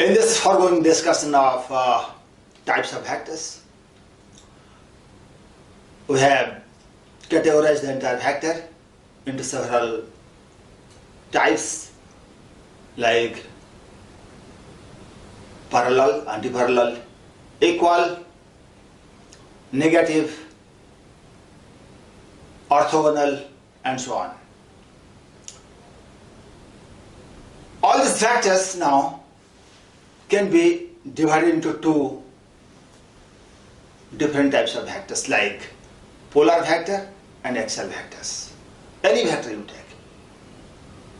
In this foregoing discussion of types of vectors, we have categorized the entire vector into several types like parallel, antiparallel, equal, negative, orthogonal, and so on. All these vectors now can be divided into two different types of vectors like polar vector and axial vectors. Any vector you take.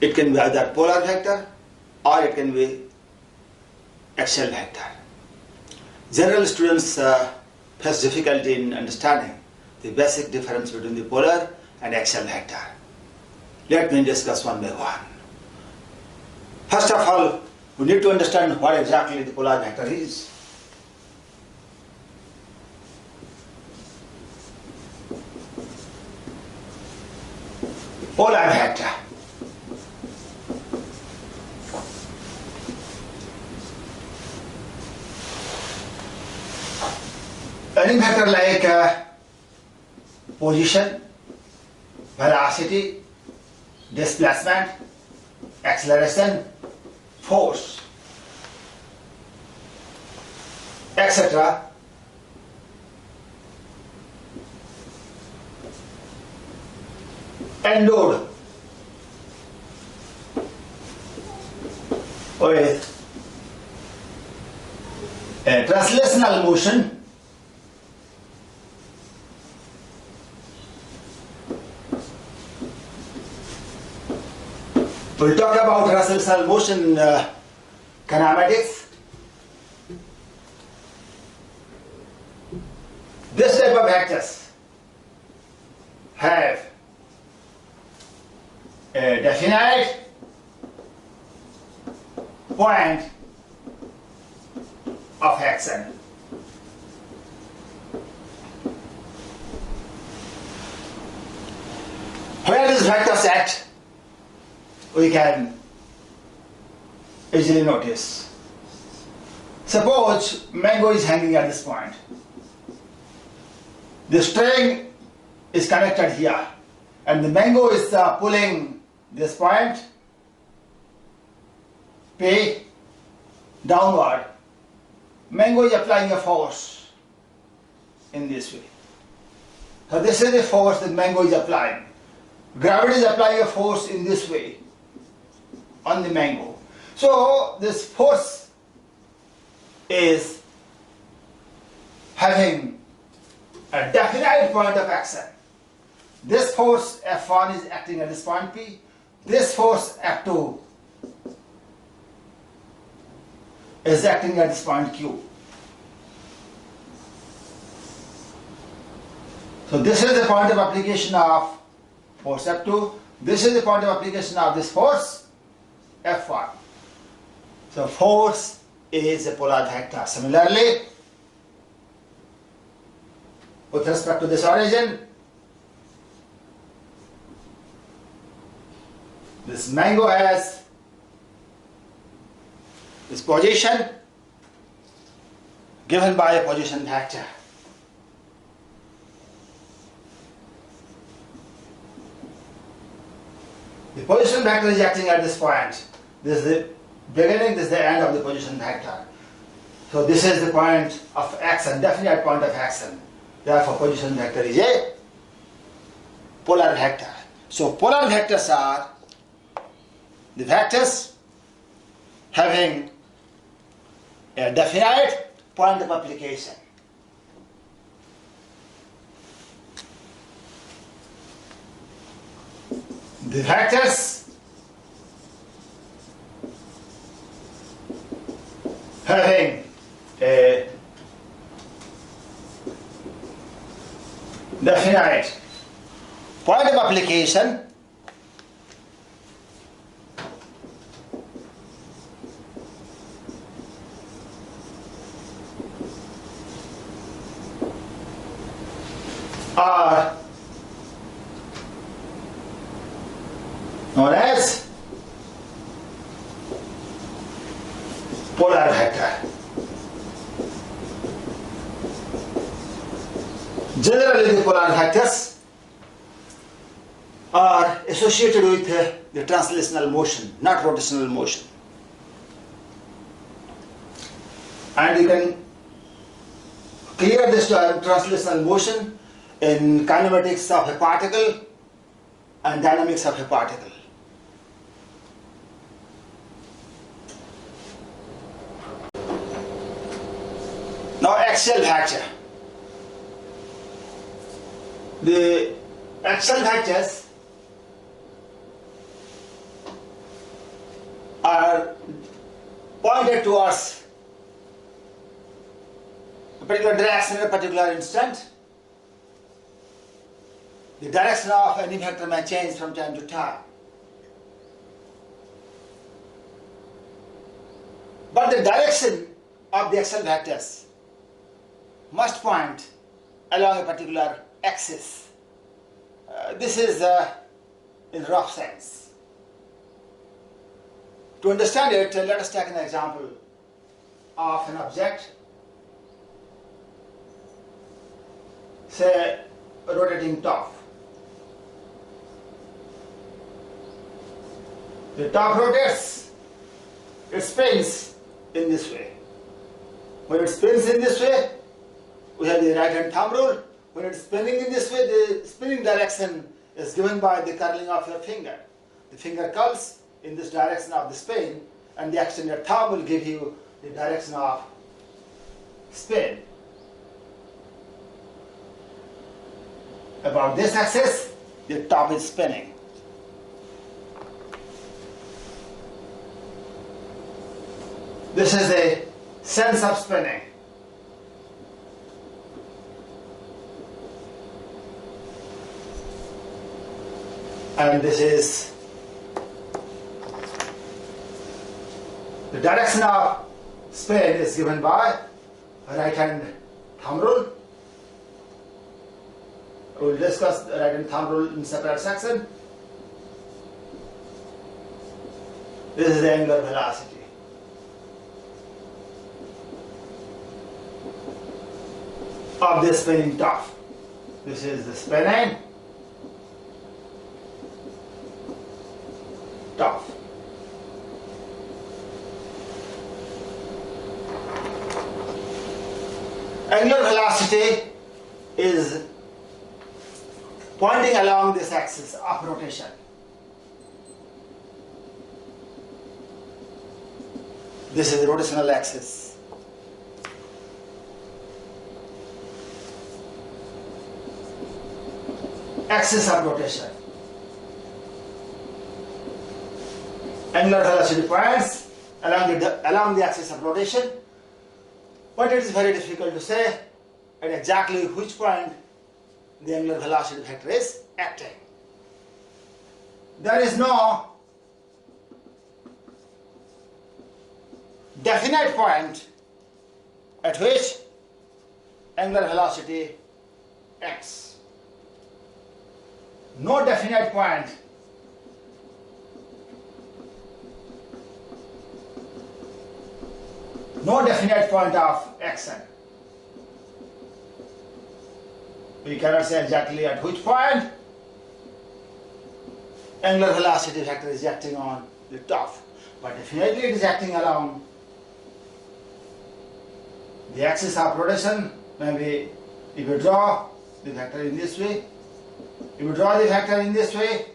It can be either polar vector or it can be axial vector. General students face difficulty in understanding the basic difference between the polar and axial vector. Let me discuss one by one. First of all, we need to understand what exactly the polar vector is. Polar vector. Any vector like position, velocity, displacement, acceleration, force, etc. endowed with a translational motion we'll talk about translational motion in kinematics. This type of vectors have a definite point of action. Where these vectors act, we can easily notice. Suppose mango is hanging at this point. The string is connected here and the mango is pulling this point P downward. Mango is applying a force in this way. So this is the force that mango is applying. Gravity is applying a force in this way on the mango. So this force is having a definite point of action. This force F1 is acting at this point P. This force F2 is acting at this point Q. So this is the point of application of force F2. This is the point of application of this force F1. So force is a polar vector. Similarly, with respect to this origin, this mango has this position given by a position vector. The position vector is acting at this point. This is the beginning, this is the end of the position vector. So this is the point of action, definite point of action. Therefore, position vector is a polar vector. So polar vectors are the vectors having a definite point of application. The vectors having a definite point of application are known as polar vector. Generally, the polar vectors are associated with the translational motion, not rotational motion. And you can clear this translational motion in kinematics of a particle and dynamics of a particle. Now, axial vector. The axial vectors are pointed towards a particular direction at a particular instant. The direction of any vector may change from time to time. But the direction of the axial vectors must point along a particular axis. This is in rough sense. To understand it, let us take an example of an object, say a rotating top. The top rotates, it spins in this way. When it spins in this way, we have the right hand thumb rule. When it's spinning in this way, the spinning direction is given by the curling of your finger. The finger curls in this direction of the spin, and the extended thumb will give you the direction of spin. About this axis, the top is spinning. This is a sense of spinning. And this is the direction of spin is given by a right hand thumb rule. We will discuss the right hand thumb rule in separate section. This is the angular velocity. Of the spinning top. This is the spinning top. Angular velocity is pointing along this axis of rotation. This is the rotational axis. Axis of rotation. Angular velocity points along the axis of rotation, but it is very difficult to say at exactly which point the angular velocity vector is acting. There is no definite point at which angular velocity acts. No definite point of action. We cannot say exactly at which point angular velocity vector is acting on the top, but definitely it is acting along the axis of rotation. Maybe if you draw the vector in this way, if you draw the vector in this way,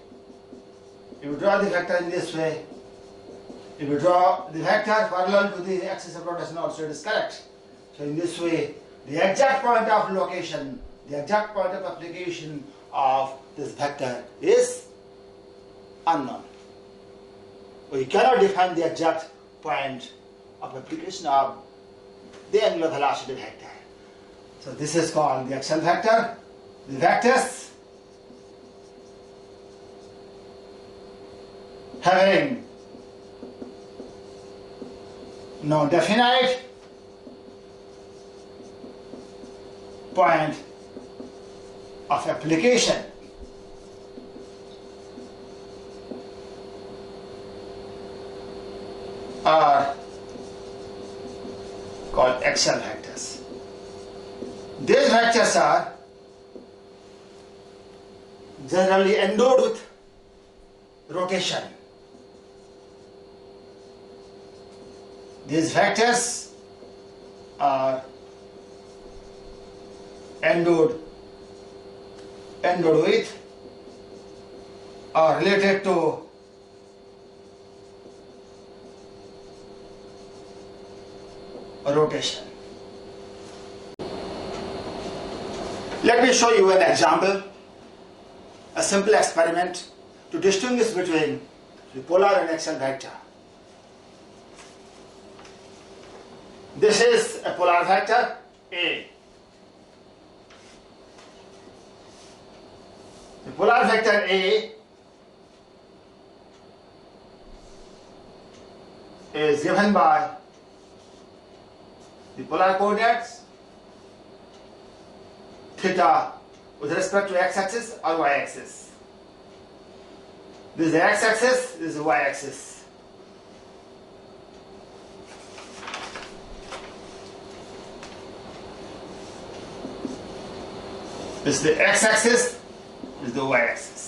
if you draw the vector in this way, if you draw the vector parallel to the axis of rotation also, it is correct. So in this way, the exact point of location, the exact point of application of this vector is unknown. We cannot define the exact point of application of the angular velocity vector. So this is called the axial vector. The vectors having no definite point of application are axial vectors. These vectors are generally endowed with rotation. These vectors are endowed with or related to rotation. Let me show you an example, a simple experiment to distinguish between the polar and axial vector. This is a polar vector A. The polar vector A is given by the polar coordinates theta with respect to x-axis or y-axis. This is the x-axis, this is the y-axis. This is the x-axis, this is the y-axis.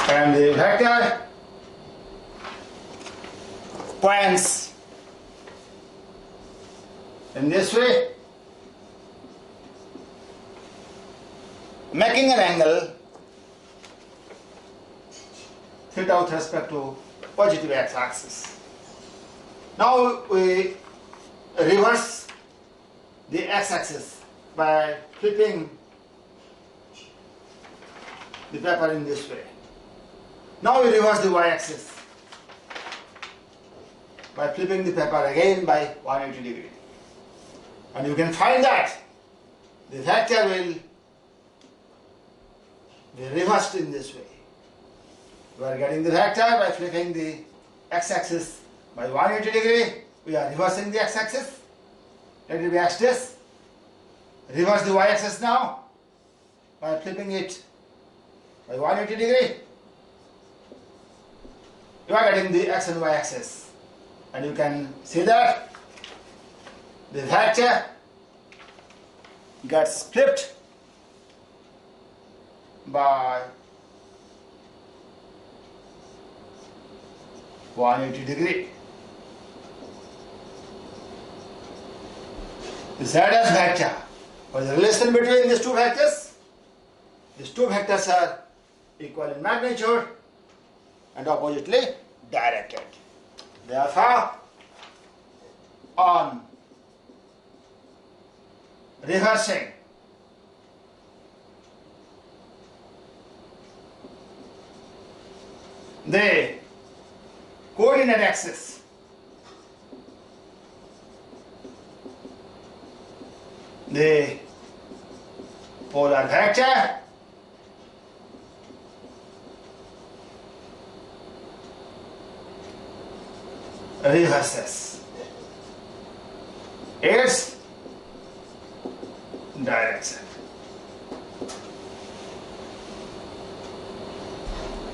And the vector points in this way, making an angle theta with respect to positive x-axis. Now we reverse the x-axis by flipping the paper in this way. Now we reverse the y-axis by flipping the paper again by 180 degree. And you can find that the vector will be reversed in this way. We are getting the vector by flipping the x-axis by 180 degree. We are reversing the x-axis. Let it be as this. Reverse the y-axis now by flipping it by 180 degree. You are getting the x and y axis, and you can see that the vector gets flipped by 180 degree. The z as vector. What is the relation between these two vectors? These two vectors are equal in magnitude and oppositely directed. Therefore, on reversing the coordinate axis, the polar vector reverses its direction.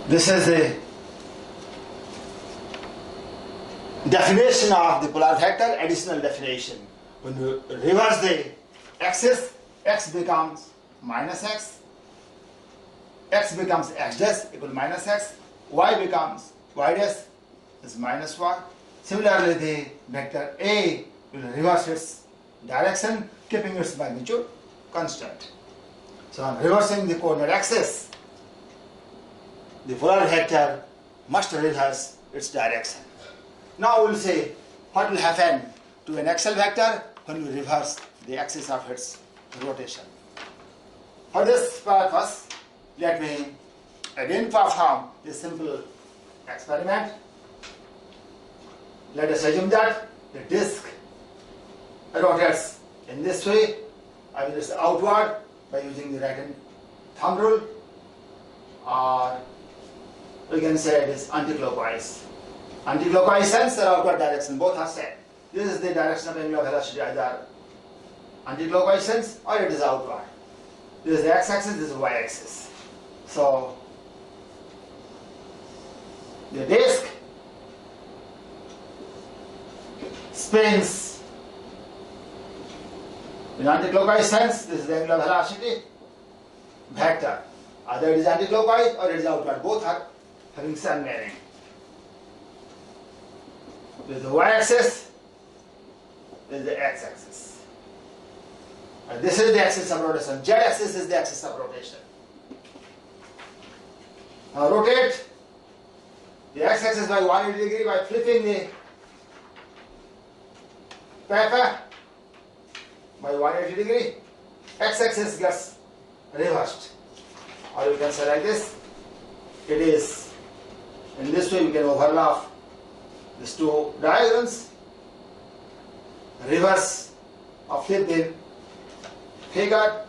This is the definition of the polar vector, additional definition. When you reverse the axis, x becomes minus x becomes x dash equal to minus x, y becomes y dash is minus y. Similarly, the vector A will reverse its direction, keeping its magnitude constant. So, on reversing the coordinate axis, the polar vector must reverse its direction. Now, we will see what will happen to an axial vector when we reverse the axis of its rotation. For this purpose, let me again perform this simple experiment. Let us assume that the disk rotates in this way. I will just outward by using the right hand thumb rule, or we can say it is anticlockwise. Anticlockwise sense or outward direction, both are same. This is the direction of angular velocity, either anticlockwise sense or it is outward. This is the x-axis, this is the y-axis. So the disk spins in anticlockwise sense. This is the angular velocity vector. Either it is anticlockwise or it is outward. Both are having same meaning. This is the y-axis, this is the x-axis. And this is the axis of rotation. Z-axis is the axis of rotation. Now rotate the x-axis by 180 degree by flipping the paper by 180 degree. X-axis gets reversed. Or you can say like this. It is in this way we can overlap these two diagrams. Reverse or flip the figure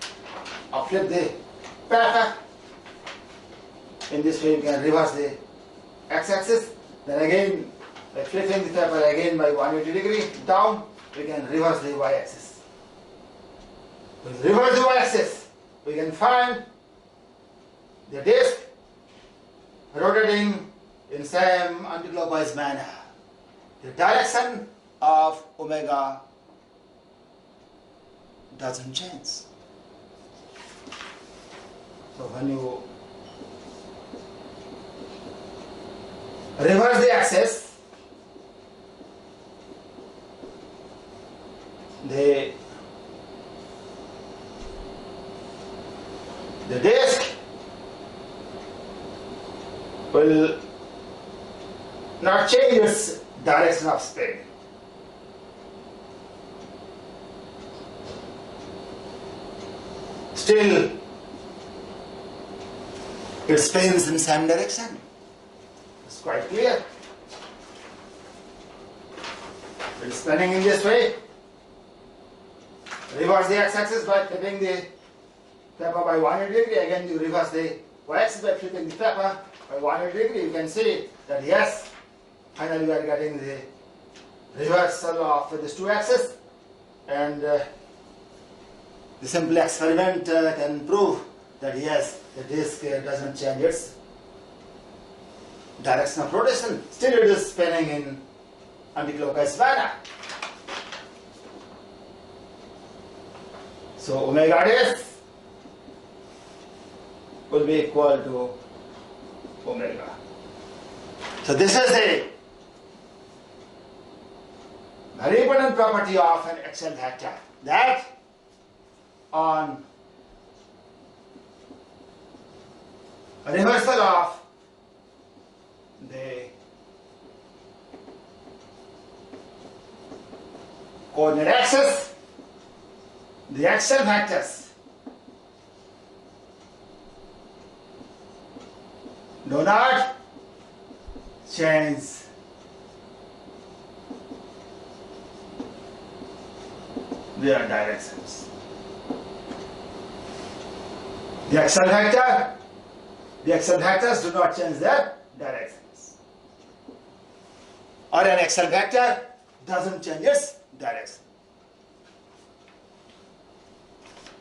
or flip the paper. In this way you can reverse the x-axis. Then again by flipping the paper again by 180 degree down, we can reverse the y-axis. With reverse the y-axis, we can find the disk rotating in same anticlockwise manner. The direction of omega doesn't change. So when you reverse the axis, the disk will not change its direction of spin. Still, it spins in same direction. It's quite clear. It's spinning in this way. Reverse the x-axis by flipping the paper by 180 degree. Again, you reverse the y-axis by flipping the paper by 180 degree. You can see that yes, finally we are getting the reversal of these two axes, and the simple experiment can prove that yes, the disk doesn't change its direction of rotation. Still it is spinning in anticlockwise manner. So omega disk will be equal to omega. So this is a very important property of an axial vector, that on a reversal of the coordinate axis, the axial vectors do not change their directions. The axial vectors do not change their directions. Or an axial vector doesn't change its direction.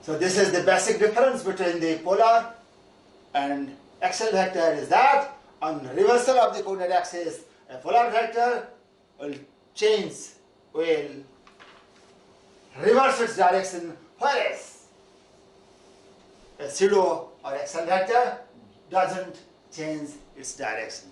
So this is the basic difference between the polar and axial vector, is that on reversal of the coordinate axis, a polar vector will reverse its direction, whereas a pseudo or axial vector doesn't change its direction.